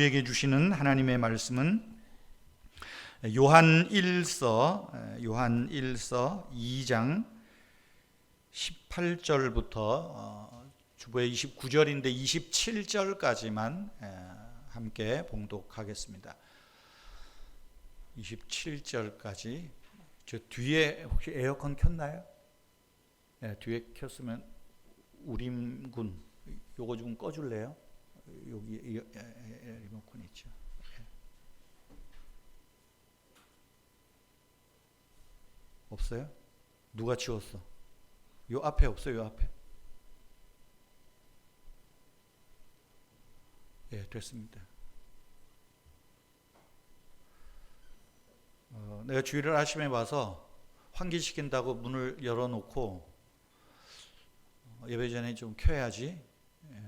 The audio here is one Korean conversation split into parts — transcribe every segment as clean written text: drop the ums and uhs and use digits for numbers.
우리에게 주시는 하나님의 말씀은 요한 1서 2장 18절부터 주보에 29절인데 27절까지만 함께 봉독하겠습니다. 27절까지. 저 뒤에 혹시 에어컨 켰나요? 네, 뒤에 켰으면 우림군 요거 좀 꺼줄래요? 여기 리모컨 있죠. 없어요? 누가 치웠어? 요 앞에 없어요? 요 앞에? 예, 됐습니다. 내가 주일을 아침에 와서 환기시킨다고 문을 열어놓고 예배 전에 좀 켜야지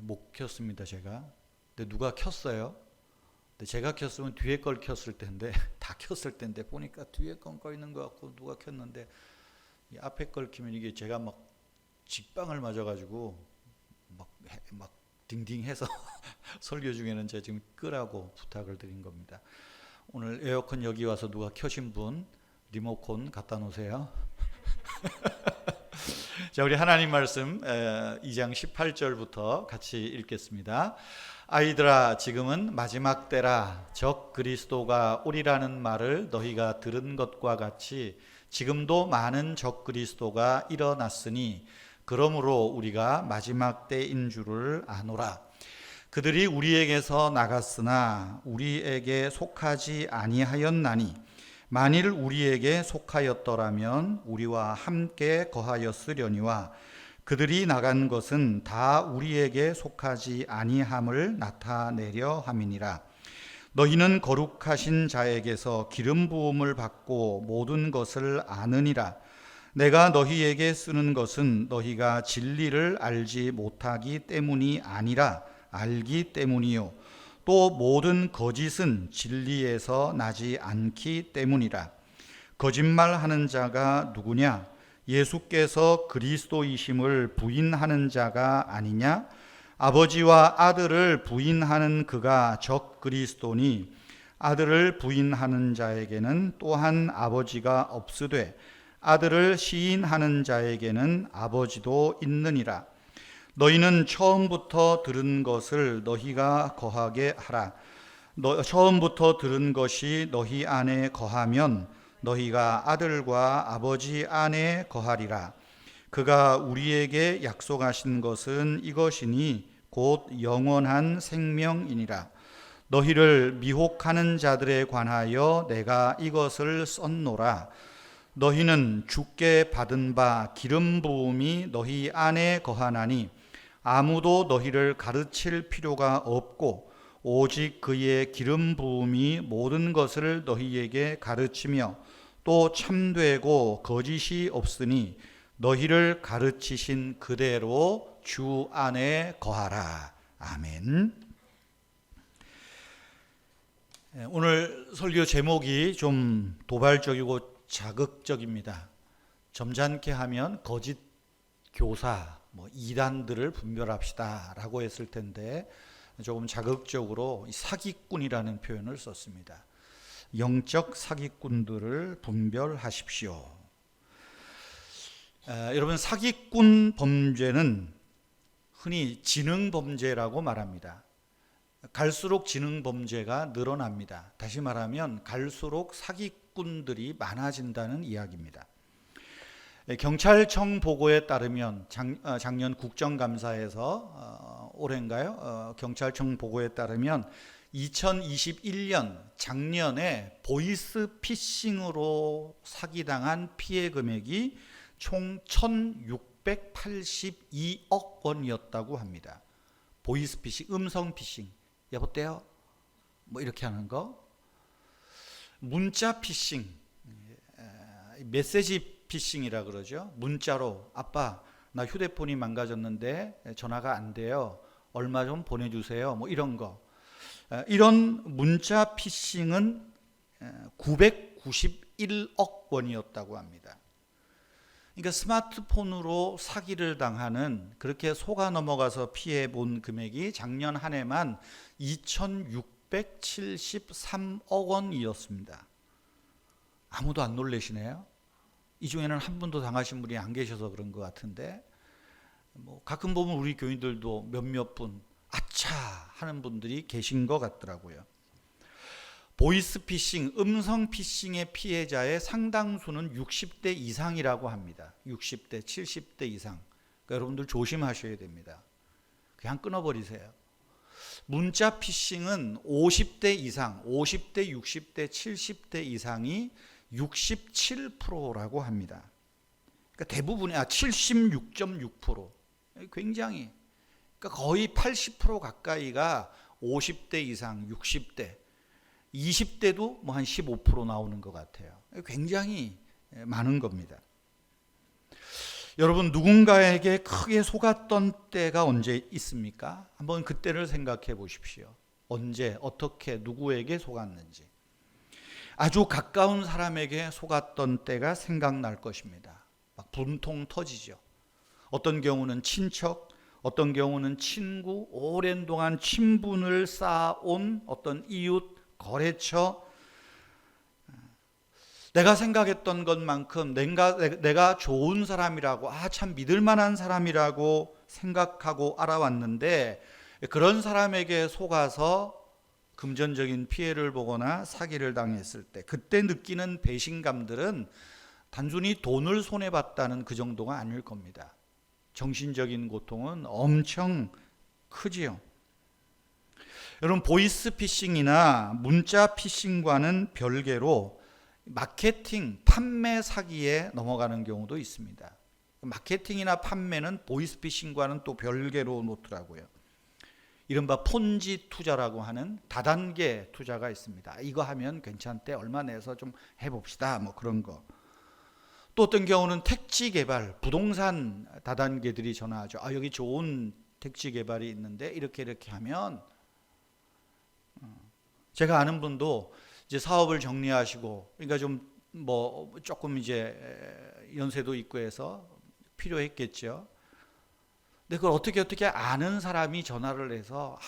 못 켰습니다. 제가. 근데 누가 켰어요? 근데 제가 켰으면 뒤에 걸 켰을 텐데 다 켰을 텐데 보니까 뒤에 건 꺼 있는 것 같고 누가 켰는데 이 앞에 걸 켜면 이게 제가 막 직방을 맞아가지고 막 딩딩해서 설교 중에는 제가 지금 끄라고 부탁을 드린 겁니다. 오늘 에어컨 여기 와서 누가 켜신 분 리모컨 갖다 놓으세요. 자, 우리 하나님 말씀 2장 18절부터 같이 읽겠습니다. 아이들아, 지금은 마지막 때라. 적 그리스도가 오리라는 말을 너희가 들은 것과 같이 지금도 많은 적 그리스도가 일어났으니 그러므로 우리가 마지막 때인 줄을 아노라. 그들이 우리에게서 나갔으나 우리에게 속하지 아니하였나니 만일 우리에게 속하였더라면 우리와 함께 거하였으려니와 그들이 나간 것은 다 우리에게 속하지 아니함을 나타내려 함이니라. 너희는 거룩하신 자에게서 기름 부음을 받고 모든 것을 아느니라. 내가 너희에게 쓰는 것은 너희가 진리를 알지 못하기 때문이 아니라 알기 때문이요 또 모든 거짓은 진리에서 나지 않기 때문이라. 거짓말하는 자가 누구냐? 예수께서 그리스도이심을 부인하는 자가 아니냐? 아버지와 아들을 부인하는 그가 적 그리스도니 아들을 부인하는 자에게는 또한 아버지가 없으되 아들을 시인하는 자에게는 아버지도 있느니라. 너희는 처음부터 들은 것을 너희가 거하게 하라. 처음부터 들은 것이 너희 안에 거하면 너희가 아들과 아버지 안에 거하리라. 그가 우리에게 약속하신 것은 이것이니 곧 영원한 생명이니라. 너희를 미혹하는 자들에 관하여 내가 이것을 썼노라. 너희는 주께 받은 바 기름 부음이 너희 안에 거하나니 아무도 너희를 가르칠 필요가 없고 오직 그의 기름 부음이 모든 것을 너희에게 가르치며 또 참되고 거짓이 없으니 너희를 가르치신 그대로 주 안에 거하라. 아멘. 오늘 설교 제목이 좀 도발적이고 자극적입니다. 점잖게 하면 거짓 교사, 이단들을 분별합시다 라고 했을 텐데 조금 자극적으로 사기꾼이라는 표현을 썼습니다. 영적 사기꾼들을 분별하십시오. 여러분, 사기꾼 범죄는 흔히 지능 범죄라고 말합니다. 갈수록 지능 범죄가 늘어납니다. 다시 말하면 갈수록 사기꾼들이 많아진다는 이야기입니다. 경찰청 보고에 따르면 작년 국정감사에서 올해인가요? 경찰청 보고에 따르면 2021년 작년에 보이스피싱으로 사기당한 피해 금액이 총 1,682억 원이었다고 합니다. 보이스피싱, 음성피싱. 여보세요? 이렇게 하는 거. 문자 피싱, 메시지 피싱이라 그러죠. 문자로 아빠 나 휴대폰이 망가졌는데 전화가 안 돼요. 얼마 좀 보내주세요. 이런 거. 이런 문자 피싱은 991억 원이었다고 합니다. 그러니까 스마트폰으로 사기를 당하는, 그렇게 속아 넘어가서 피해 본 금액이 작년 한 해만 2,600 673억 원이었습니다. 아무도 안 놀라시네요. 이 중에는 한 분도 당하신 분이 안 계셔서 그런 것 같은데, 가끔 보면 우리 교인들도 몇몇 분 아차 하는 분들이 계신 것 같더라고요. 보이스피싱, 음성피싱의 피해자의 상당수는 60대 이상이라고 합니다. 60대, 70대 이상. 그러니까 여러분들 조심하셔야 됩니다. 그냥 끊어버리세요. 문자 피싱은 50대 이상, 50대, 60대, 70대 이상이 67%라고 합니다. 그러니까 대부분이 76.6%. 굉장히, 그러니까 거의 80% 가까이가 50대 이상, 60대, 20대도 뭐 한 15% 나오는 것 같아요. 굉장히 많은 겁니다. 여러분, 누군가에게 크게 속았던 때가 언제 있습니까? 한번 그때를 생각해 보십시오. 언제, 어떻게, 누구에게 속았는지. 아주 가까운 사람에게 속았던 때가 생각날 것입니다. 막 분통 터지죠. 어떤 경우는 친척, 어떤 경우는 친구, 오랜 동안 친분을 쌓아온 어떤 이웃, 거래처. 내가 생각했던 것만큼 내가 좋은 사람이라고, 참 믿을 만한 사람이라고 생각하고 알아왔는데, 그런 사람에게 속아서 금전적인 피해를 보거나 사기를 당했을 때, 그때 느끼는 배신감들은 단순히 돈을 손해봤다는 그 정도가 아닐 겁니다. 정신적인 고통은 엄청 크지요. 여러분, 보이스피싱이나 문자 피싱과는 별개로 마케팅, 판매 사기에 넘어가는 경우도 있습니다. 마케팅이나 판매는 보이스피싱과는 또 별개로 놓더라고요. 이른바 폰지 투자라고 하는 다단계 투자가 있습니다. 이거 하면 괜찮대, 얼마 내서 좀 해봅시다, 뭐 그런 거. 또 어떤 경우는 택지 개발, 부동산 다단계들이 전화하죠. 여기 좋은 택지 개발이 있는데 이렇게 하면. 제가 아는 분도 이제 사업을 정리하시고, 그러니까 좀 조금 이제 연세도 있고 해서 필요했겠죠. 근데 그걸 어떻게 아는 사람이 전화를 해서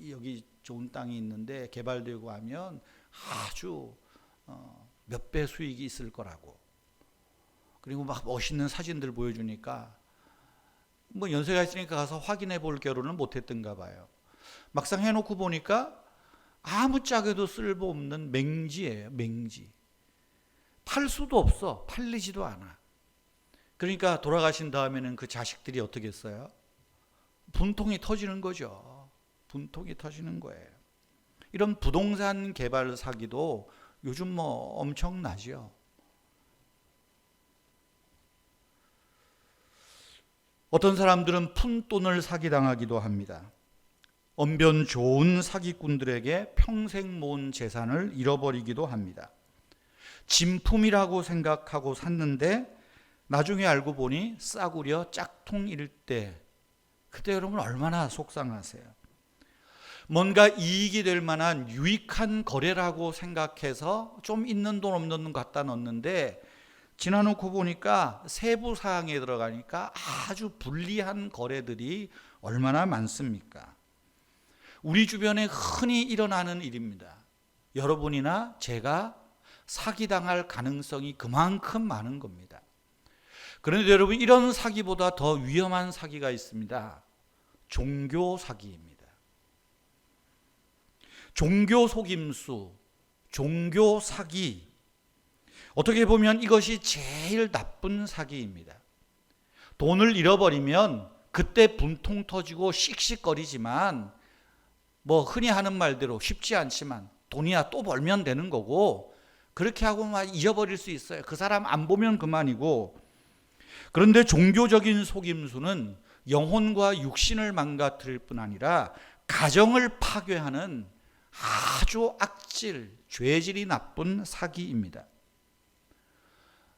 여기 좋은 땅이 있는데 개발되고 하면 아주 몇 배 수익이 있을 거라고. 그리고 막 멋있는 사진들 보여주니까 연세가 있으니까 가서 확인해 볼 겨루는 못했던가 봐요. 막상 해놓고 보니까 아무짝에도 쓸모없는 맹지예요. 맹지. 팔 수도 없어. 팔리지도 않아. 그러니까 돌아가신 다음에는 그 자식들이 어떻게 했어요? 분통이 터지는 거죠. 분통이 터지는 거예요. 이런 부동산 개발 사기도 요즘 엄청나죠. 어떤 사람들은 푼돈을 사기당하기도 합니다. 언변 좋은 사기꾼들에게 평생 모은 재산을 잃어버리기도 합니다. 진품이라고 생각하고 샀는데 나중에 알고 보니 싸구려 짝퉁일 때, 그때 여러분 얼마나 속상하세요. 뭔가 이익이 될 만한 유익한 거래라고 생각해서 좀 있는 돈 없는 돈 갖다 넣었는데 지나놓고 보니까 세부 사항에 들어가니까 아주 불리한 거래들이 얼마나 많습니까? 우리 주변에 흔히 일어나는 일입니다. 여러분이나 제가 사기당할 가능성이 그만큼 많은 겁니다. 그런데 여러분, 이런 사기보다 더 위험한 사기가 있습니다. 종교 사기입니다. 종교 속임수, 종교 사기. 어떻게 보면 이것이 제일 나쁜 사기입니다. 돈을 잃어버리면 그때 분통 터지고 씩씩거리지만 흔히 하는 말대로 쉽지 않지만 돈이야 또 벌면 되는 거고, 그렇게 하고 막 잊어버릴 수 있어요. 그 사람 안 보면 그만이고. 그런데 종교적인 속임수는 영혼과 육신을 망가뜨릴 뿐 아니라 가정을 파괴하는 아주 악질, 죄질이 나쁜 사기입니다.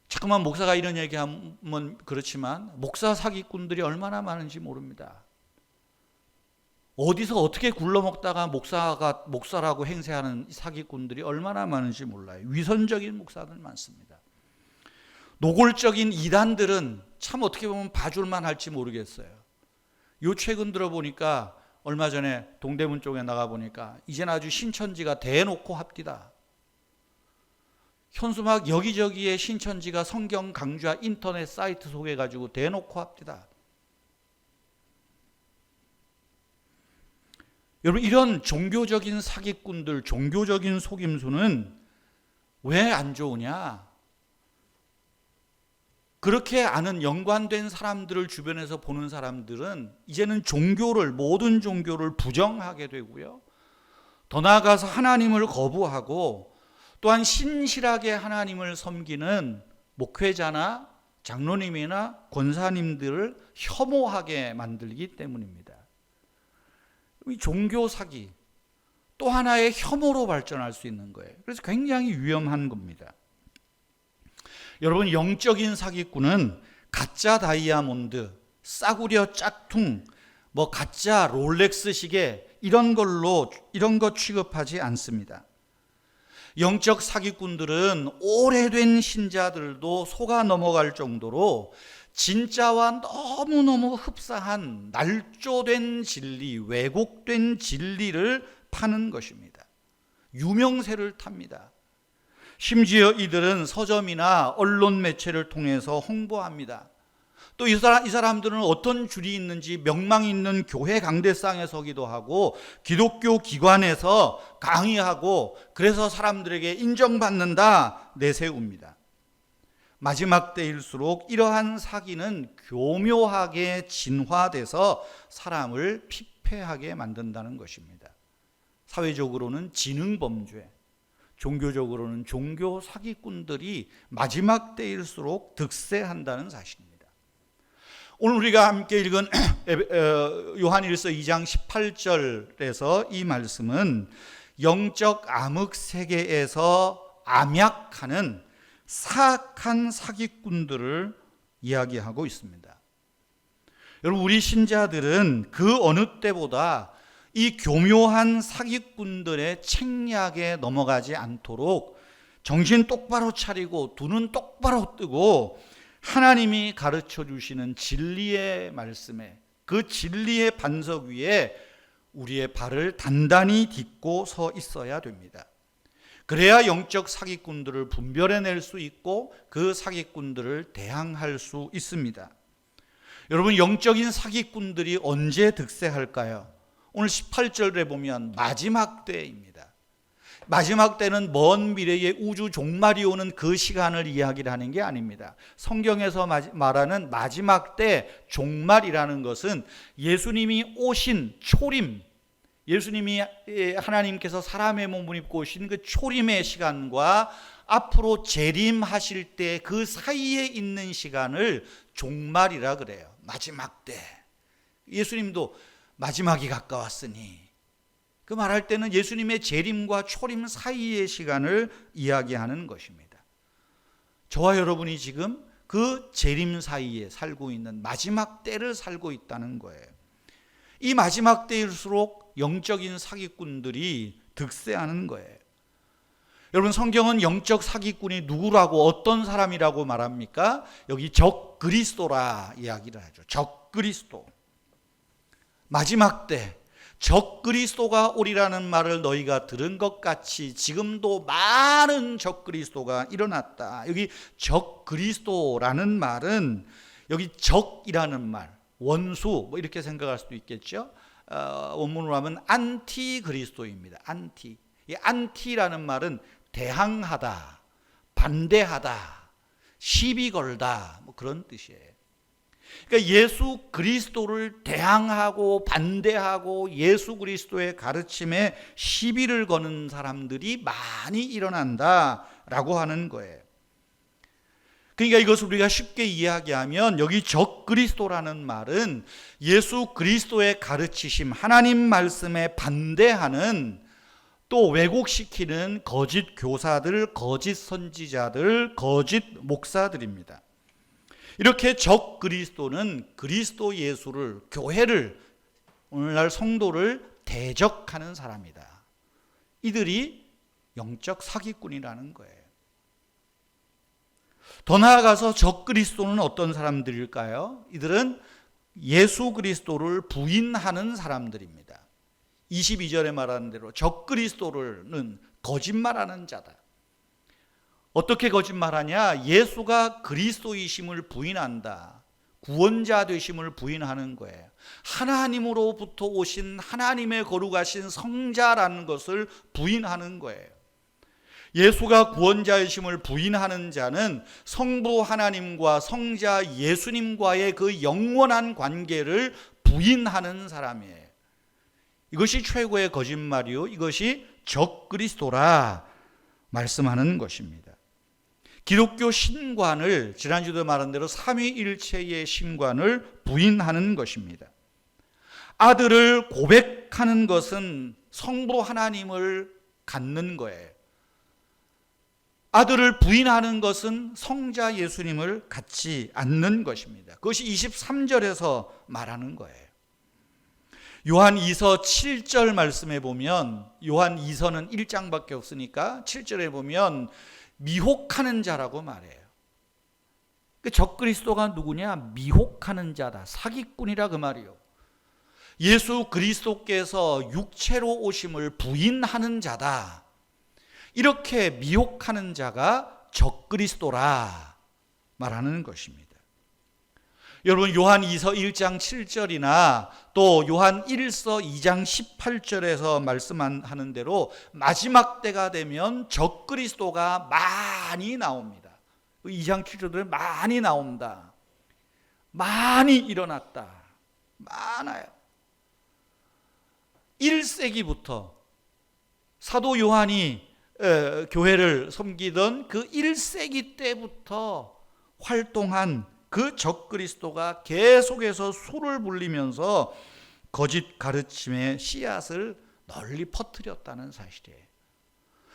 자꾸만 목사가 이런 얘기하면 그렇지만 목사 사기꾼들이 얼마나 많은지 모릅니다. 어디서 어떻게 굴러먹다가 목사라고 행세하는 사기꾼들이 얼마나 많은지 몰라요. 위선적인 목사들 많습니다. 노골적인 이단들은 참 어떻게 보면 봐줄만 할지 모르겠어요. 요 최근 들어보니까 얼마 전에 동대문 쪽에 나가보니까 이제는 아주 신천지가 대놓고 합디다. 현수막 여기저기에 신천지가 성경 강좌 인터넷 사이트 소개해가지고 대놓고 합디다. 여러분, 이런 종교적인 사기꾼들, 종교적인 속임수는 왜 안 좋으냐? 그렇게 아는 연관된 사람들을 주변에서 보는 사람들은 이제는 모든 종교를 부정하게 되고요. 더 나아가서 하나님을 거부하고 또한 신실하게 하나님을 섬기는 목회자나 장로님이나 권사님들을 혐오하게 만들기 때문입니다. 이 종교 사기, 또 하나의 혐오로 발전할 수 있는 거예요. 그래서 굉장히 위험한 겁니다. 여러분, 영적인 사기꾼은 가짜 다이아몬드, 싸구려 짝퉁, 가짜 롤렉스 시계 이런 거 취급하지 않습니다. 영적 사기꾼들은 오래된 신자들도 속아 넘어갈 정도로 진짜와 너무너무 흡사한 날조된 진리, 왜곡된 진리를 파는 것입니다. 유명세를 탑니다. 심지어 이들은 서점이나 언론 매체를 통해서 홍보합니다. 또 이 사람들은 어떤 줄이 있는지 명망 있는 교회 강대상에 서기도 하고 기독교 기관에서 강의하고 그래서 사람들에게 인정받는다 내세웁니다. 마지막 때일수록 이러한 사기는 교묘하게 진화돼서 사람을 피폐하게 만든다는 것입니다. 사회적으로는 지능범죄, 종교적으로는 종교 사기꾼들이 마지막 때일수록 득세한다는 사실입니다. 오늘 우리가 함께 읽은 요한일서 2장 18절에서 이 말씀은 영적 암흑 세계에서 암약하는 사악한 사기꾼들을 이야기하고 있습니다. 여러분, 우리 신자들은 그 어느 때보다 이 교묘한 사기꾼들의 책략에 넘어가지 않도록 정신 똑바로 차리고 두 눈 똑바로 뜨고 하나님이 가르쳐 주시는 진리의 말씀에, 그 진리의 반석 위에 우리의 발을 단단히 딛고 서 있어야 됩니다. 그래야 영적 사기꾼들을 분별해낼 수 있고 그 사기꾼들을 대항할 수 있습니다. 여러분, 영적인 사기꾼들이 언제 득세할까요? 오늘 18절에 보면 마지막 때입니다. 마지막 때는 먼 미래의 우주 종말이 오는 그 시간을 이야기를 하는 게 아닙니다. 성경에서 말하는 마지막 때 종말이라는 것은 예수님이 오신 초림, 예수님이 하나님께서 사람의 몸을 입고 오신 그 초림의 시간과 앞으로 재림하실 때 그 사이에 있는 시간을 종말이라 그래요. 마지막 때. 예수님도 마지막이 가까웠으니, 그 말할 때는 예수님의 재림과 초림 사이의 시간을 이야기하는 것입니다. 저와 여러분이 지금 그 재림 사이에 살고 있는 마지막 때를 살고 있다는 거예요. 이 마지막 때일수록 영적인 사기꾼들이 득세하는 거예요. 여러분, 성경은 영적 사기꾼이 누구라고, 어떤 사람이라고 말합니까? 여기 적 그리스도라 이야기를 하죠. 적 그리스도. 마지막 때 적 그리스도가 오리라는 말을 너희가 들은 것 같이 지금도 많은 적 그리스도가 일어났다. 여기 적 그리스도라는 말은 여기 적이라는 말, 원수 이렇게 생각할 수도 있겠죠. 원문으로 하면 안티 그리스도입니다. 안티. 이 안티라는 말은 대항하다, 반대하다, 시비 걸다 그런 뜻이에요. 그러니까 예수 그리스도를 대항하고 반대하고 예수 그리스도의 가르침에 시비를 거는 사람들이 많이 일어난다라고 하는 거예요. 그러니까 이것을 우리가 쉽게 이야기하면 여기 적 그리스도라는 말은 예수 그리스도의 가르치심, 하나님 말씀에 반대하는, 또 왜곡시키는 거짓 교사들, 거짓 선지자들, 거짓 목사들입니다. 이렇게 적 그리스도는 그리스도 예수를, 교회를, 오늘날 성도를 대적하는 사람이다. 이들이 영적 사기꾼이라는 거예요. 더 나아가서 적 그리스도는 어떤 사람들일까요? 이들은 예수 그리스도를 부인하는 사람들입니다. 22절에 말하는 대로 적그리스도는 거짓말하는 자다. 어떻게 거짓말하냐? 예수가 그리스도이심을 부인한다. 구원자 되심을 부인하는 거예요. 하나님으로부터 오신 하나님의 거룩하신 성자라는 것을 부인하는 거예요. 예수가 구원자이심을 부인하는 자는 성부 하나님과 성자 예수님과의 그 영원한 관계를 부인하는 사람이에요. 이것이 최고의 거짓말이요, 이것이 적그리스도라 말씀하는 것입니다. 기독교 신관을, 지난주도 말한 대로 삼위일체의 신관을 부인하는 것입니다. 아들을 고백하는 것은 성부 하나님을 갖는 거예요. 아들을 부인하는 것은 성자 예수님을 갖지 않는 것입니다. 그것이 23절에서 말하는 거예요. 요한 2서 7절 말씀에 보면, 요한 2서는 1장밖에 없으니까 7절에 보면 미혹하는 자라고 말해요. 적그리스도가 누구냐? 미혹하는 자다, 사기꾼이라 그 말이요. 예수 그리스도께서 육체로 오심을 부인하는 자다, 이렇게 미혹하는 자가 적그리스도라 말하는 것입니다. 여러분, 요한 2서 1장 7절이나 또 요한 1서 2장 18절에서 말씀하는 대로 마지막 때가 되면 적그리스도가 많이 나옵니다. 2장 7절에 많이 나온다, 많이 일어났다, 많아요. 1세기부터 사도 요한이 교회를 섬기던 그 1세기 때부터 활동한 그 적그리스도가 계속해서 수를 불리면서 거짓 가르침의 씨앗을 널리 퍼뜨렸다는 사실이에요.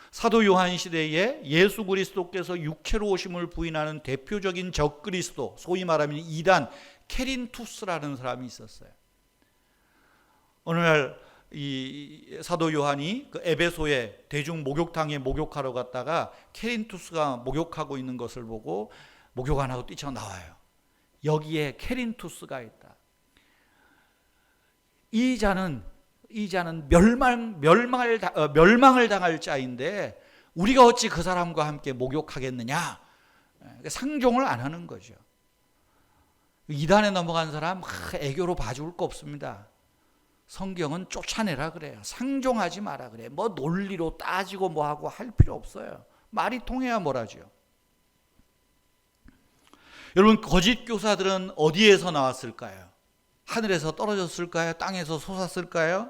사도 요한 시대에 예수 그리스도께서 육체로 오심을 부인하는 대표적인 적그리스도, 소위 말하면 이단 케린투스라는 사람이 있었어요. 어느 날 이 사도 요한이 그 에베소의 대중 목욕탕에 목욕하러 갔다가 케린투스가 목욕하고 있는 것을 보고 목욕 안 하고 뛰쳐나와요. 여기에 케린투스가 있다. 이 자는 멸망을 당할 자인데 우리가 어찌 그 사람과 함께 목욕하겠느냐? 상종을 안 하는 거죠. 이단에 넘어간 사람 애교로 봐줄 거 없습니다. 성경은 쫓아내라 그래요. 상종하지 마라 그래요. 뭐 논리로 따지고 뭐하고 할 필요 없어요. 말이 통해야 뭐라죠. 여러분, 거짓 교사들은 어디에서 나왔을까요? 하늘에서 떨어졌을까요? 땅에서 솟았을까요?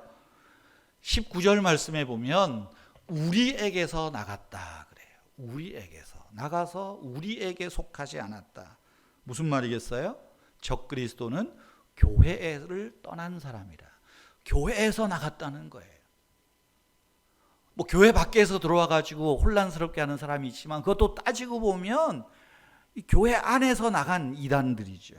19절 말씀에 보면 우리에게서 나갔다 그래요. 우리에게서 나가서 우리에게 속하지 않았다. 무슨 말이겠어요? 적그리스도는 교회를 떠난 사람이라. 교회에서 나갔다는 거예요. 뭐 교회 밖에서 들어와 가지고 혼란스럽게 하는 사람이 있지만 그것도 따지고 보면 이 교회 안에서 나간 이단들이죠.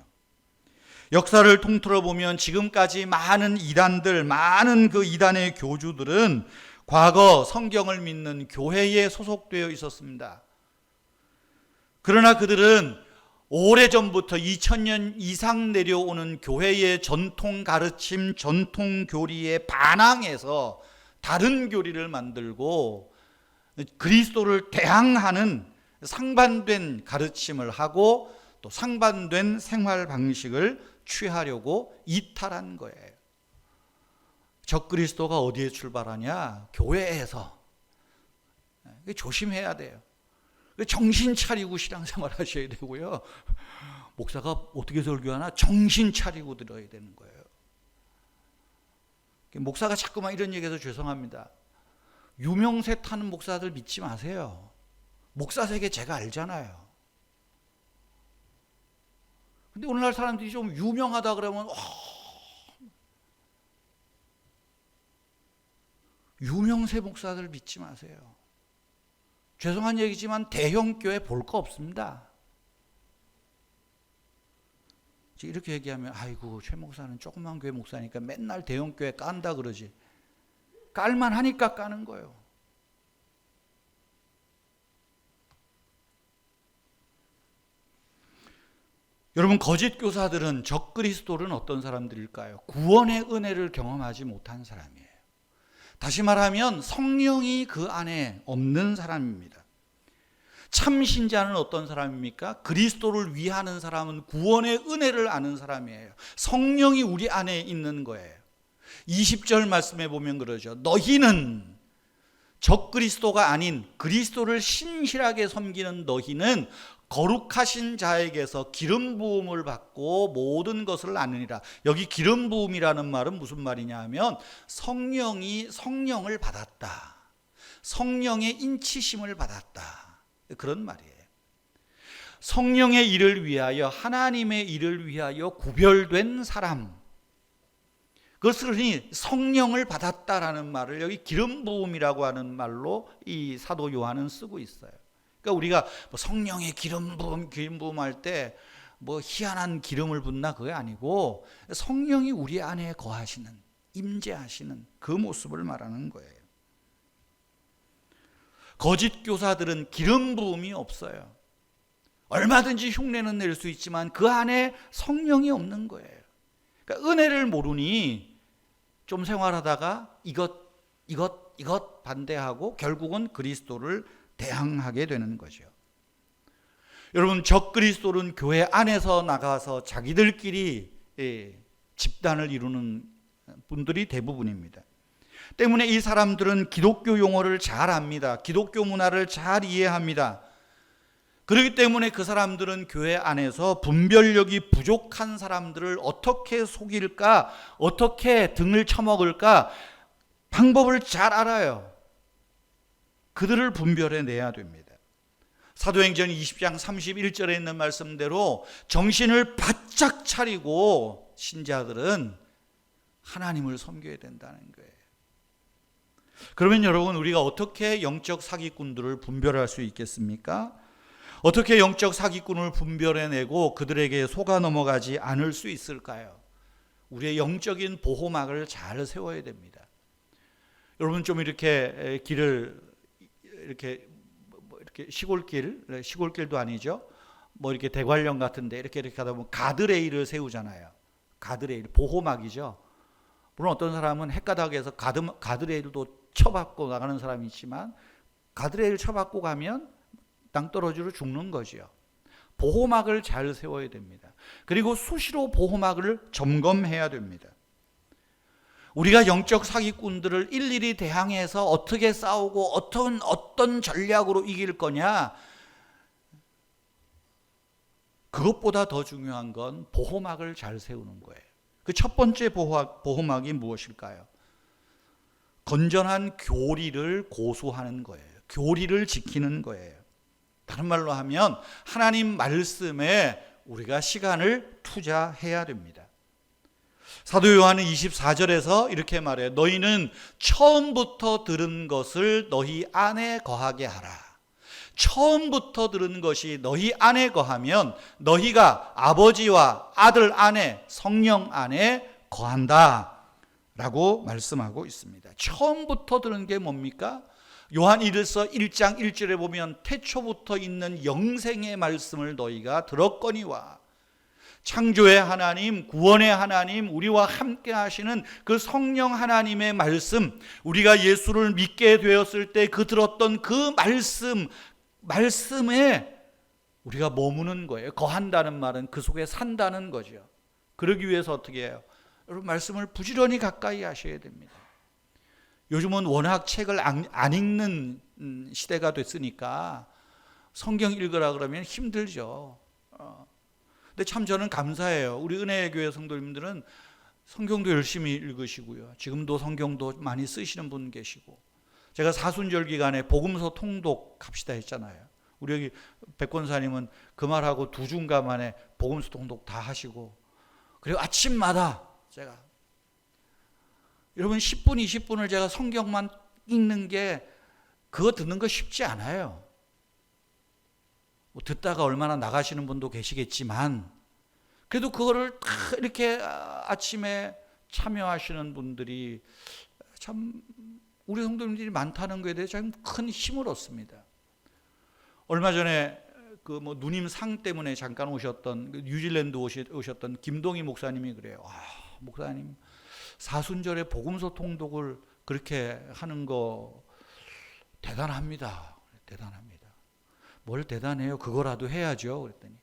역사를 통틀어 보면 지금까지 많은 이단들, 많은 그 이단의 교주들은 과거 성경을 믿는 교회에 소속되어 있었습니다. 그러나 그들은 오래전부터 2000년 이상 내려오는 교회의 전통 가르침, 전통 교리에 반항해서 다른 교리를 만들고 그리스도를 대항하는 상반된 가르침을 하고 또 상반된 생활 방식을 취하려고 이탈한 거예요. 적그리스도가 어디에 출발하냐? 교회에서. 조심해야 돼요. 정신 차리고 신앙생활 하셔야 되고요. 목사가 어떻게 설교하나 정신 차리고 들어야 되는 거예요. 목사가 자꾸만 이런 얘기해서 죄송합니다. 유명세 타는 목사들 믿지 마세요. 목사 세계 제가 알잖아요. 근데 오늘날 사람들이 좀 유명하다 그러면 유명세 목사들 믿지 마세요. 죄송한 얘기지만 대형 교회 볼 거 없습니다. 이렇게 얘기하면 아이고 최 목사는 조그만 교회 목사니까 맨날 대형 교회 깐다 그러지. 깔만 하니까 까는 거예요. 여러분, 거짓 교사들은 적그리스도는 어떤 사람들일까요? 구원의 은혜를 경험하지 못한 사람이에요. 다시 말하면 성령이 그 안에 없는 사람입니다. 참 신자는 어떤 사람입니까? 그리스도를 위하는 사람은 구원의 은혜를 아는 사람이에요. 성령이 우리 안에 있는 거예요. 20절 말씀에 보면 그러죠. 너희는 적그리스도가 아닌 그리스도를 신실하게 섬기는 너희는 거룩하신 자에게서 기름 부음을 받고 모든 것을 아느니라. 여기 기름 부음이라는 말은 무슨 말이냐 하면 성령을 받았다. 성령의 인치심을 받았다. 그런 말이에요. 성령의 일을 위하여, 하나님의 일을 위하여 구별된 사람, 그것을 흔히 성령을 받았다라는 말을 여기 기름 부음이라고 하는 말로 이 사도 요한은 쓰고 있어요. 그러니까 우리가 뭐 성령의 기름 부음 할 때 뭐 희한한 기름을 붓나 그게 아니고 성령이 우리 안에 거하시는, 임재하시는 그 모습을 말하는 거예요. 거짓 교사들은 기름 부음이 없어요. 얼마든지 흉내는 낼 수 있지만 그 안에 성령이 없는 거예요. 그러니까 은혜를 모르니 좀 생활하다가 이것 반대하고 결국은 그리스도를 대항하게 되는 거죠. 여러분, 적그리스도는 교회 안에서 나가서 자기들끼리 집단을 이루는 분들이 대부분입니다. 때문에 이 사람들은 기독교 용어를 잘 압니다. 기독교 문화를 잘 이해합니다. 그렇기 때문에 그 사람들은 교회 안에서 분별력이 부족한 사람들을 어떻게 속일까, 어떻게 등을 쳐먹을까 방법을 잘 알아요. 그들을 분별해내야 됩니다. 사도행전 20장 31절에 있는 말씀대로 정신을 바짝 차리고 신자들은 하나님을 섬겨야 된다는 거예요. 그러면 여러분, 우리가 어떻게 영적 사기꾼들을 분별할 수 있겠습니까? 어떻게 영적 사기꾼을 분별해내고 그들에게 속아 넘어가지 않을 수 있을까요? 우리의 영적인 보호막을 잘 세워야 됩니다. 여러분, 좀 이렇게 길을 이렇게 시골길도 아니죠. 뭐 이렇게 대관령 같은데 이렇게 하다 보면 가드레일을 세우잖아요. 가드레일, 보호막이죠. 물론 어떤 사람은 헷가닥에서 가드레일도 쳐박고 나가는 사람이 있지만 가드레일 쳐박고 가면 땅떨어지로 죽는 거죠. 보호막을 잘 세워야 됩니다. 그리고 수시로 보호막을 점검해야 됩니다. 우리가 영적 사기꾼들을 일일이 대항해서 어떻게 싸우고 어떤 전략으로 이길 거냐, 그것보다 더 중요한 건 보호막을 잘 세우는 거예요. 그 첫 번째 보호막이 무엇일까요? 건전한 교리를 고수하는 거예요. 교리를 지키는 거예요. 다른 말로 하면 하나님 말씀에 우리가 시간을 투자해야 됩니다. 사도 요한은 24절에서 이렇게 말해요. 너희는 처음부터 들은 것을 너희 안에 거하게 하라. 처음부터 들은 것이 너희 안에 거하면 너희가 아버지와 아들 안에, 성령 안에 거한다 라고 말씀하고 있습니다. 처음부터 들은 게 뭡니까? 요한 1서 1장 1절에 보면 태초부터 있는 영생의 말씀을 너희가 들었거니와, 창조의 하나님, 구원의 하나님, 우리와 함께 하시는 그 성령 하나님의 말씀, 우리가 예수를 믿게 되었을 때 그 들었던 그 말씀에 우리가 머무는 거예요. 거한다는 말은 그 속에 산다는 거죠. 그러기 위해서 어떻게 해요? 여러분, 말씀을 부지런히 가까이 하셔야 됩니다. 요즘은 워낙 책을 안 읽는 시대가 됐으니까 성경 읽으라 그러면 힘들죠. 근데 참 저는 감사해요. 우리 은혜교회 성도님들은 성경도 열심히 읽으시고요. 지금도 성경도 많이 쓰시는 분 계시고, 제가 사순절 기간에 복음서 통독 합시다 했잖아요. 우리 여기 백권사님은 그 말하고 2주인가 만에 복음서 통독 다 하시고, 그리고 아침마다 제가 여러분 10분 20분을 제가 성경만 읽는 게, 그거 듣는 거 쉽지 않아요. 뭐 듣다가 얼마나 나가시는 분도 계시겠지만, 그래도 그거를 다 이렇게 아침에 참여하시는 분들이 참 우리 성도님들이 많다는 것에 대해서 참 큰 힘을 얻습니다. 얼마 전에 그 뭐 누님 상 때문에 잠깐 오셨던, 뉴질랜드 오셨던 김동희 목사님이 그래요. 목사님, 사순절에 복음서 통독을 그렇게 하는 거 대단합니다. 대단합니다. 뭘 대단해요? 그거라도 해야죠. 그랬더니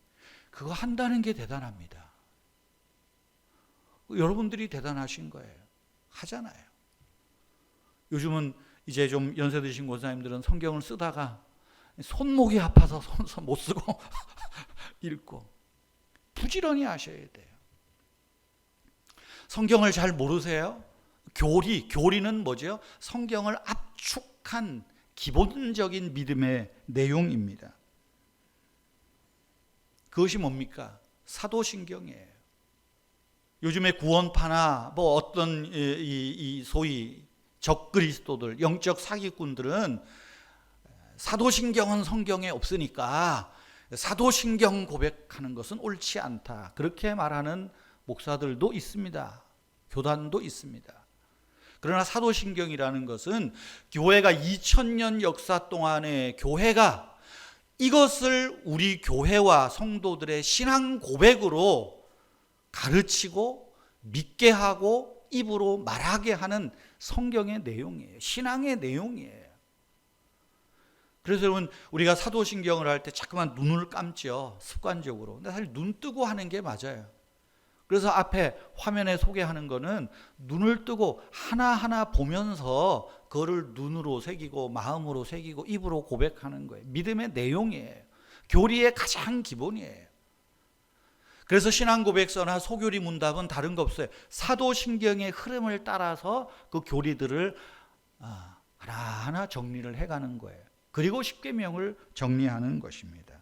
그거 한다는 게 대단합니다. 여러분들이 대단하신 거예요. 하잖아요. 요즘은 이제 좀 연세 드신 권사님들은 성경을 쓰다가 손목이 아파서 못 쓰고 읽고 부지런히 하셔야 돼요. 성경을 잘 모르세요? 교리는 뭐죠? 성경을 압축한 기본적인 믿음의 내용입니다. 그것이 뭡니까? 사도신경이에요. 요즘에 구원파나 뭐 어떤 이 소위 적그리스도들, 영적 사기꾼들은 사도신경은 성경에 없으니까 사도신경 고백하는 것은 옳지 않다. 그렇게 말하는 목사들도 있습니다. 교단도 있습니다. 그러나 사도신경이라는 것은 교회가 2000년 역사 동안에 교회가 이것을 우리 교회와 성도들의 신앙 고백으로 가르치고 믿게 하고 입으로 말하게 하는 성경의 내용이에요. 신앙의 내용이에요. 그래서 여러분 우리가 사도신경을 할 때 자꾸만 눈을 감죠. 습관적으로. 근데 사실 눈 뜨고 하는 게 맞아요. 그래서 앞에 화면에 소개하는 거는 눈을 뜨고 하나하나 보면서 그거를 눈으로 새기고 마음으로 새기고 입으로 고백하는 거예요. 믿음의 내용이에요. 교리의 가장 기본이에요. 그래서 신앙고백서나 소교리 문답은 다른 거 없어요. 사도신경의 흐름을 따라서 그 교리들을 하나하나 정리를 해가는 거예요. 그리고 십계명을 정리하는 것입니다.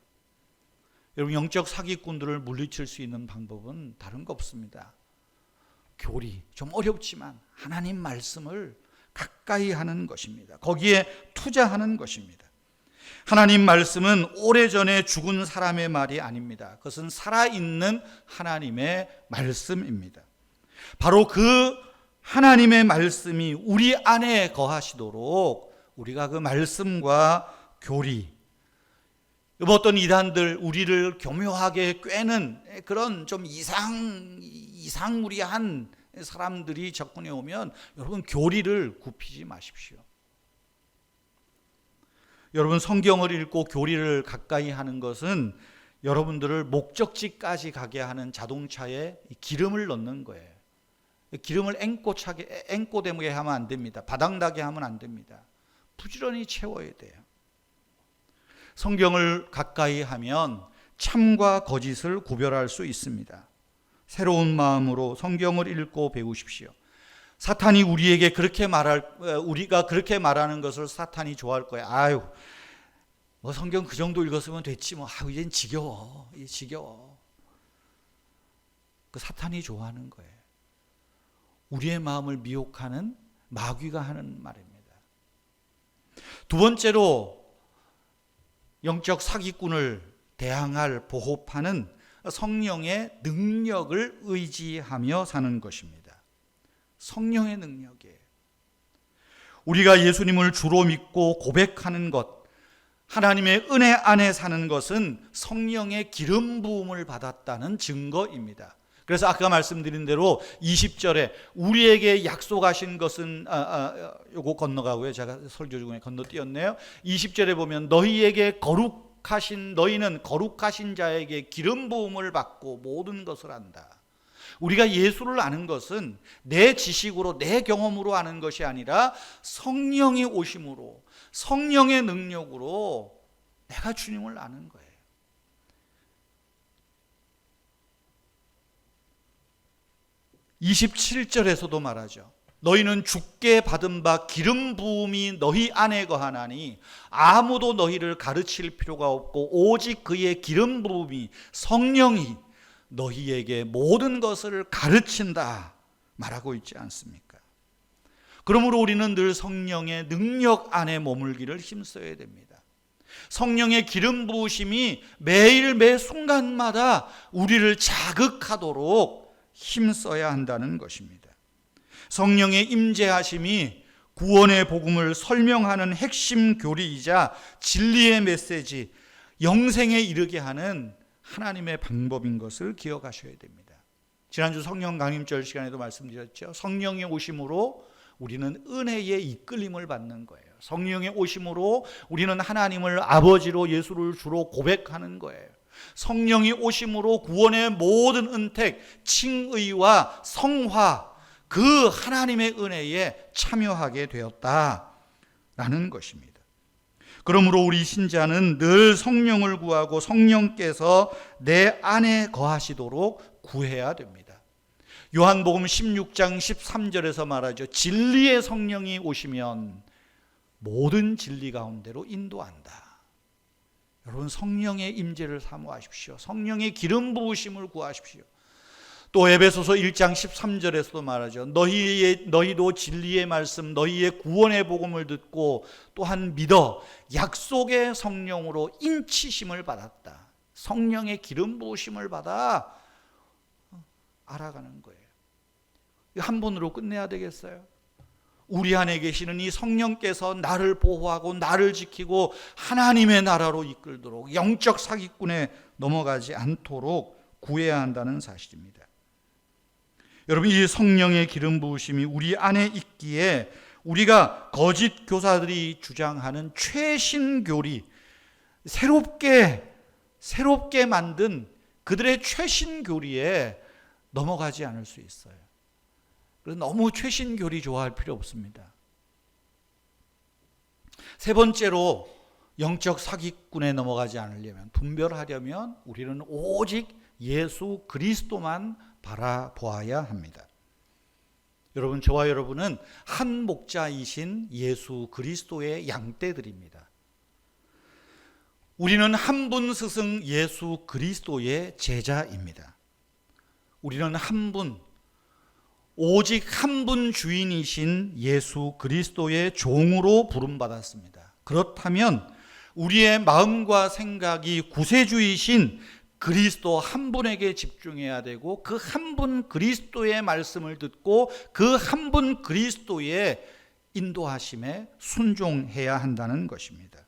여러분 영적 사기꾼들을 물리칠 수 있는 방법은 다른 거 없습니다. 교리 좀 어렵지만 하나님 말씀을 가까이 하는 것입니다. 거기에 투자하는 것입니다. 하나님 말씀은 오래전에 죽은 사람의 말이 아닙니다. 그것은 살아있는 하나님의 말씀입니다. 바로 그 하나님의 말씀이 우리 안에 거하시도록 우리가 그 말씀과 교리, 어떤 이단들 우리를 교묘하게 꿰는 그런 좀 이상무리한 사람들이 접근해 오면 여러분 교리를 굽히지 마십시오. 여러분 성경을 읽고 교리를 가까이 하는 것은 여러분들을 목적지까지 가게 하는 자동차에 기름을 넣는 거예요. 기름을 앵꼬대게 하면 안 됩니다. 바닥나게 하면 안 됩니다. 부지런히 채워야 돼요. 성경을 가까이 하면 참과 거짓을 구별할 수 있습니다. 새로운 마음으로 성경을 읽고 배우십시오. 사탄이 우리에게 우리가 그렇게 말하는 것을 사탄이 좋아할 거예요. 아유, 뭐 성경 그 정도 읽었으면 됐지 뭐. 이젠 지겨워. 이제 지겨워. 그 사탄이 좋아하는 거예요. 우리의 마음을 미혹하는 마귀가 하는 말입니다. 두 번째로 영적 사기꾼을 대항할 보호파는 성령의 능력을 의지하며 사는 것입니다. 성령의 능력이에요. 우리가 예수님을 주로 믿고 고백하는 것, 하나님의 은혜 안에 사는 것은 성령의 기름 부음을 받았다는 증거입니다. 그래서 아까 말씀드린 대로 20절에 우리에게 약속하신 것은 요거 건너가고요. 제가 설교 중에 건너뛰었네요. 20절에 보면 너희는 거룩하신 자에게 기름 부음을 받고 모든 것을 안다. 우리가 예수를 아는 것은 내 지식으로 내 경험으로 아는 것이 아니라 성령이 오심으로 성령의 능력으로 내가 주님을 아는 거예요. 27절에서도 말하죠. 너희는 주께 받은 바 기름 부음이 너희 안에 거하나니 아무도 너희를 가르칠 필요가 없고 오직 그의 기름 부음이 성령이 너희에게 모든 것을 가르친다 말하고 있지 않습니까? 그러므로 우리는 늘 성령의 능력 안에 머물기를 힘써야 됩니다. 성령의 기름 부으심이 매일 매 순간마다 우리를 자극하도록 힘써야 한다는 것입니다. 성령의 임재하심이 구원의 복음을 설명하는 핵심 교리이자 진리의 메시지, 영생에 이르게 하는 하나님의 방법인 것을 기억하셔야 됩니다. 지난주 성령 강림절 시간에도 말씀드렸죠. 성령의 오심으로 우리는 은혜의 이끌림을 받는 거예요. 성령의 오심으로 우리는 하나님을 아버지로, 예수를 주로 고백하는 거예요. 성령이 오심으로 구원의 모든 은택, 칭의와 성화, 그 하나님의 은혜에 참여하게 되었다라는 것입니다. 그러므로 우리 신자는 늘 성령을 구하고 성령께서 내 안에 거하시도록 구해야 됩니다. 요한복음 16장 13절에서 말하죠. 진리의 성령이 오시면 모든 진리 가운데로 인도한다. 여러분, 성령의 임재를 사모하십시오. 성령의 기름 부으심을 구하십시오. 또 에베소서 1장 13절에서도 말하죠. 너희도 진리의 말씀, 너희의 구원의 복음을 듣고 또한 믿어 약속의 성령으로 인치심을 받았다. 성령의 기름 부으심을 받아 알아가는 거예요. 한 번으로 끝내야 되겠어요? 우리 안에 계시는 이 성령께서 나를 보호하고 나를 지키고 하나님의 나라로 이끌도록 영적 사기꾼에 넘어가지 않도록 구해야 한다는 사실입니다. 여러분, 이 성령의 기름 부으심이 우리 안에 있기에 우리가 거짓 교사들이 주장하는 최신 교리, 새롭게 만든 그들의 최신 교리에 넘어가지 않을 수 있어요. 그래서 너무 최신 교리 좋아할 필요 없습니다. 세 번째로, 영적 사기꾼에 넘어가지 않으려면, 분별하려면 우리는 오직 예수 그리스도만 바라보아야 합니다. 여러분, 저와 여러분은 한 목자이신 예수 그리스도의 양떼들입니다. 우리는 한 분 스승 예수 그리스도의 제자입니다. 우리는 한 분, 오직 한 분 주인이신 예수 그리스도의 종으로 부름받았습니다. 그렇다면 우리의 마음과 생각이 구세주이신 그리스도 한 분에게 집중해야 되고, 그 한 분 그리스도의 말씀을 듣고 그 한 분 그리스도의 인도하심에 순종해야 한다는 것입니다.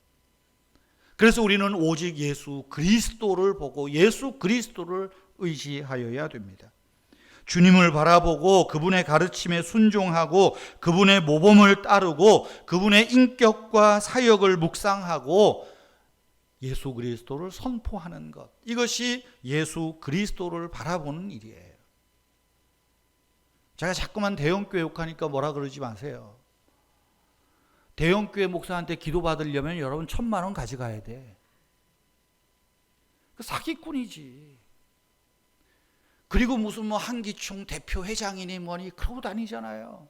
그래서 우리는 오직 예수 그리스도를 보고 예수 그리스도를 의지하여야 됩니다. 주님을 바라보고 그분의 가르침에 순종하고 그분의 모범을 따르고 그분의 인격과 사역을 묵상하고 예수 그리스도를 선포하는 것, 이것이 예수 그리스도를 바라보는 일이에요. 제가 자꾸만 대형교회 욕하니까 뭐라 그러지 마세요. 대형교회 목사한테 기도받으려면 여러분 1,000만 원 가져가야 돼. 그 사기꾼이지. 그리고 무슨 뭐 한기총 대표 회장이니 뭐니 그러고 다니잖아요.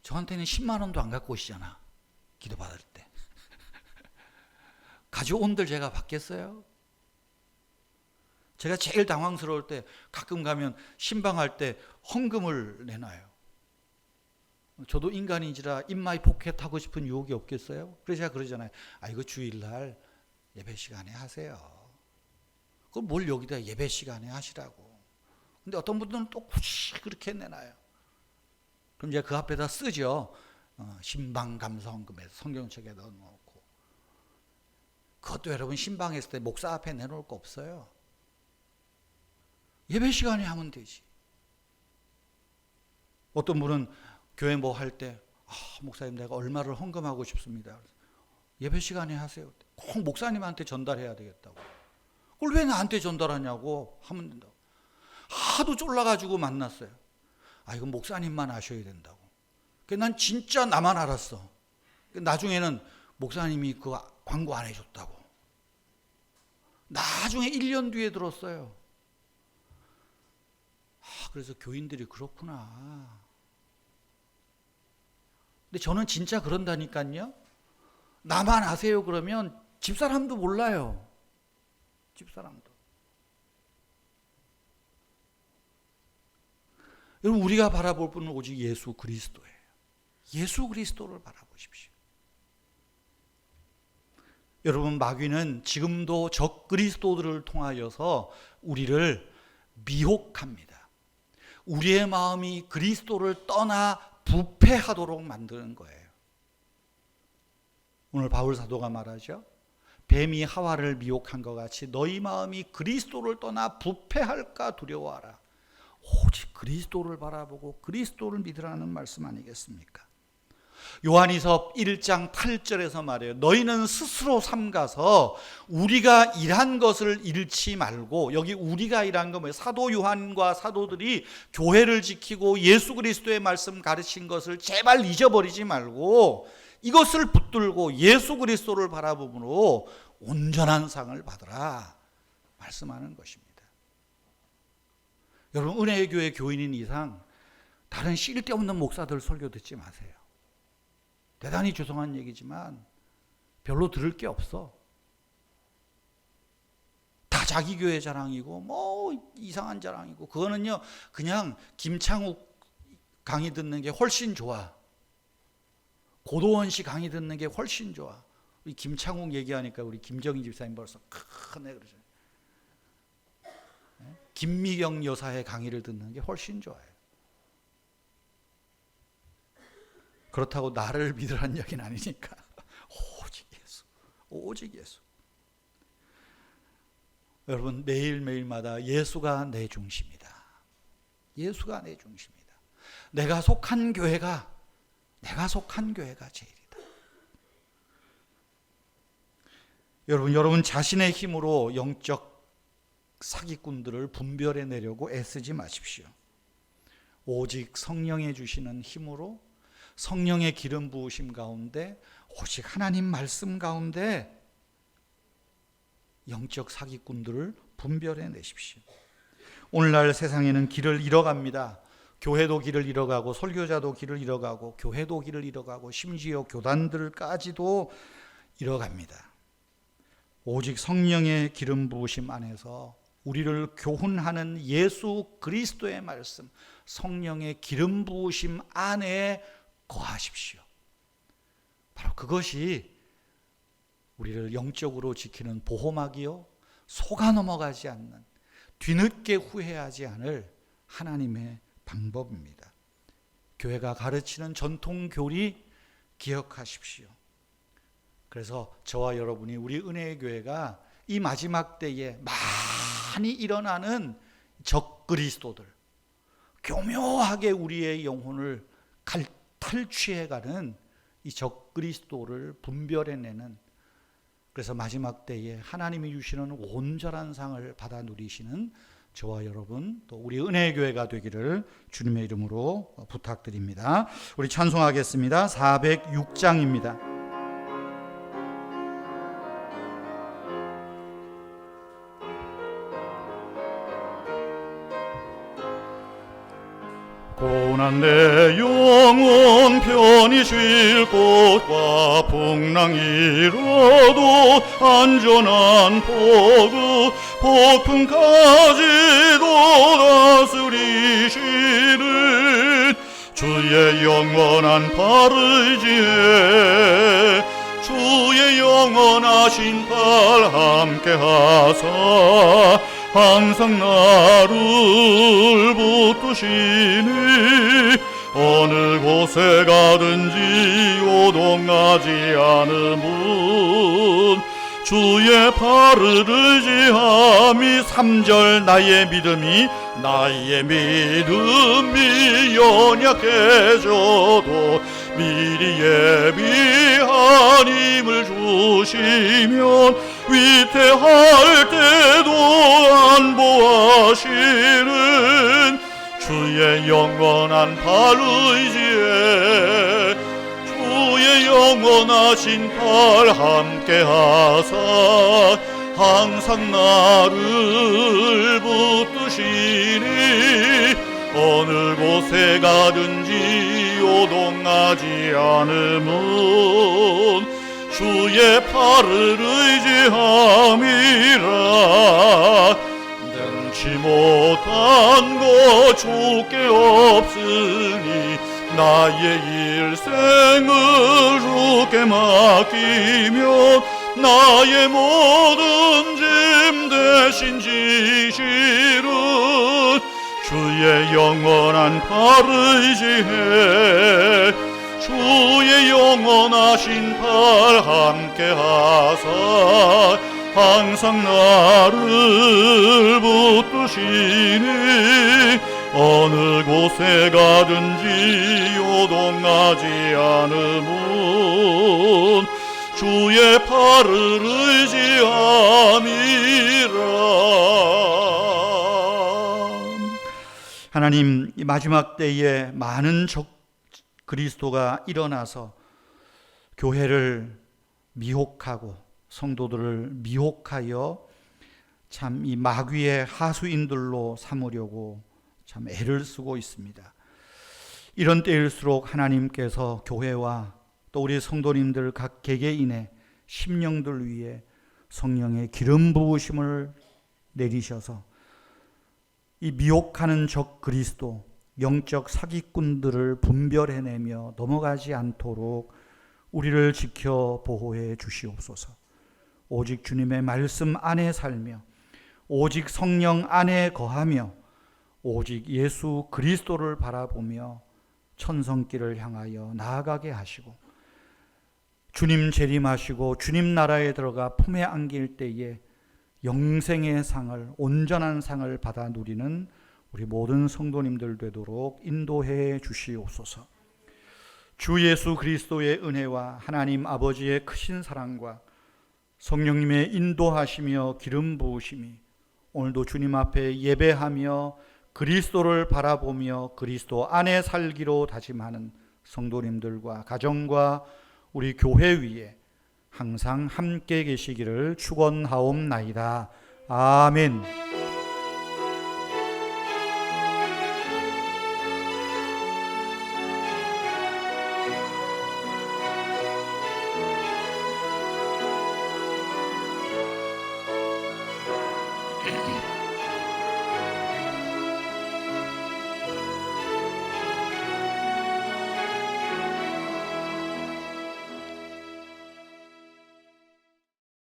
저한테는 10만 원도 안 갖고 오시잖아, 기도받을 때. 가져온들 제가 받겠어요? 제가 제일 당황스러울 때 가끔 가면 신방할 때 헌금을 내놔요. 저도 인간인지라 인마이 포켓 하고 싶은 유혹이 없겠어요? 그래서 제가 그러잖아요. 이거 주일날 예배 시간에 하세요. 그걸 뭘 여기다 예배 시간에 하시라고. 근데 어떤 분들은 또 굳이 그렇게 내놔요. 그럼 제가 그 앞에다 쓰죠. 신방 감사 헌금에서 성경책에 넣어놓고. 그것도 여러분 신방했을 때 목사 앞에 내놓을 거 없어요. 예배 시간에 하면 되지. 어떤 분은 교회 뭐 할 때 목사님 내가 얼마를 헌금하고 싶습니다. 예배 시간에 하세요. 꼭 목사님한테 전달해야 되겠다고. 그걸 왜 나한테 전달하냐고 하면 된다고. 하도 쫄라가지고 만났어요. 이건 목사님만 아셔야 된다고. 난 진짜 나만 알았어. 나중에는 목사님이 그 광고 안 해줬다고. 나중에 1년 뒤에 들었어요. 그래서 교인들이 그렇구나. 근데 저는 진짜 그런다니까요. 나만 아세요 그러면 집사람도 몰라요. 집사람도. 여러분, 우리가 바라볼 분은 오직 예수 그리스도예요. 예수 그리스도를 바라보십시오. 여러분, 마귀는 지금도 적 그리스도들을 통하여서 우리를 미혹합니다. 우리의 마음이 그리스도를 떠나 부패하도록 만드는 거예요. 오늘 바울 사도가 말하죠. 뱀이 하와를 미혹한 것 같이 너희 마음이 그리스도를 떠나 부패할까 두려워하라. 오직 그리스도를 바라보고 그리스도를 믿으라는 말씀 아니겠습니까? 요한이서 1장 8절에서 말해요. 너희는 스스로 삼가서 우리가 일한 것을 잃지 말고, 여기 우리가 일한 건 뭐예요? 사도 요한과 사도들이 교회를 지키고 예수 그리스도의 말씀 가르친 것을 제발 잊어버리지 말고 이것을 붙들고 예수 그리스도를 바라봄으로 온전한 상을 받으라 말씀하는 것입니다. 여러분, 은혜의 교회 교인인 이상 다른 쓸데없는 목사들 설교 듣지 마세요. 대단히 죄송한 얘기지만 별로 들을 게 없어. 다 자기 교회 자랑이고 뭐 이상한 자랑이고, 그거는요 그냥 김창욱 강의 듣는 게 훨씬 좋아. 고도원 씨 강의 듣는 게 훨씬 좋아. 우리 김창욱 얘기하니까 우리 김정희 집사님 벌써 크네 그러죠. 김미경 여사의 강의를 듣는 게 훨씬 좋아요. 그렇다고 나를 믿으라는 얘기는 아니니까. 오직 예수, 오직 예수. 여러분, 매일매일마다 예수가 내 중심이다. 예수가 내 중심이다. 내가 속한 교회가 제일이다. 여러분 자신의 힘으로 영적 사기꾼들을 분별해내려고 애쓰지 마십시오. 오직 성령의 주시는 힘으로, 성령의 기름 부으심 가운데, 오직 하나님 말씀 가운데 영적 사기꾼들을 분별해내십시오. 오늘날 세상에는 길을 잃어갑니다. 교회도 길을 잃어가고, 설교자도 길을 잃어가고, 교회도 길을 잃어가고, 심지어 교단들까지도 잃어갑니다. 오직 성령의 기름 부으심 안에서 우리를 교훈하는 예수 그리스도의 말씀, 성령의 기름 부으심 안에 거하십시오. 바로 그것이 우리를 영적으로 지키는 보호막이요, 속아 넘어가지 않는, 뒤늦게 후회하지 않을 하나님의 방법입니다. 교회가 가르치는 전통 교리 기억하십시오. 그래서 저와 여러분이, 우리 은혜의 교회가 이 마지막 때에 많이 일어나는 적 그리스도들, 교묘하게 우리의 영혼을 탈취해가는 이 적 그리스도를 분별해내는, 그래서 마지막 때에 하나님이 주시는 온전한 상을 받아 누리시는 저와 여러분, 또 우리 은혜의 교회가 되기를 주님의 이름으로 부탁드립니다. 우리 찬송하겠습니다. 406장입니다. 고난 내 영혼 편히 쉴 곳과 풍랑이라도 안전한 포구, 폭풍까지도 다스리시는 주의 영원한 팔을 의지해 주의 영원하신 팔 함께 하사 항상 나를 붙드시니 어느 곳에 가든지 요동하지 않음은 주의 팔을 의지함이 3절 나의 믿음이 연약해져도 미리 예비한 힘을 주시면 위태할 때도 안보하시는 주의 영원한 팔 의지에 주의 영원하신 팔 함께 하사 항상 나를 붙드시니 어느 곳에 가든지 요동하지 않음은 주의 팔을 의지함이라. 능치 못한 것 주께 없으니 나의 일생을 주께 맡기며 나의 모든 짐 대신 지시는 주의 영원한 팔 의지해 주의 영원하신 팔 함께 하사 항상 나를 붙드시니 어느 곳에 가든지 요동하지 않음은 주의 팔을 의지함이라. 하나님, 이 마지막 때에 많은 적 그리스도가 일어나서 교회를 미혹하고 성도들을 미혹하여 참 이 마귀의 하수인들로 삼으려고 참 애를 쓰고 있습니다. 이런 때일수록 하나님께서 교회와 또 우리 성도님들 각 개개인의 심령들 위에 성령의 기름 부으심을 내리셔서 이 미혹하는 적 그리스도, 영적 사기꾼들을 분별해내며 넘어가지 않도록 우리를 지켜 보호해 주시옵소서. 오직 주님의 말씀 안에 살며 오직 성령 안에 거하며 오직 예수 그리스도를 바라보며 천성길을 향하여 나아가게 하시고 주님 재림하시고 주님 나라에 들어가 품에 안길 때에 영생의 상을, 온전한 상을 받아 누리는 우리 모든 성도님들 되도록 인도해 주시옵소서. 주 예수 그리스도의 은혜와 하나님 아버지의 크신 사랑과 성령님의 인도하시며 기름 부으심이 오늘도 주님 앞에 예배하며 그리스도를 바라보며 그리스도 안에 살기로 다짐하는 성도님들과 가정과 우리 교회 위에 항상 함께 계시기를 축원하옵나이다. 아멘.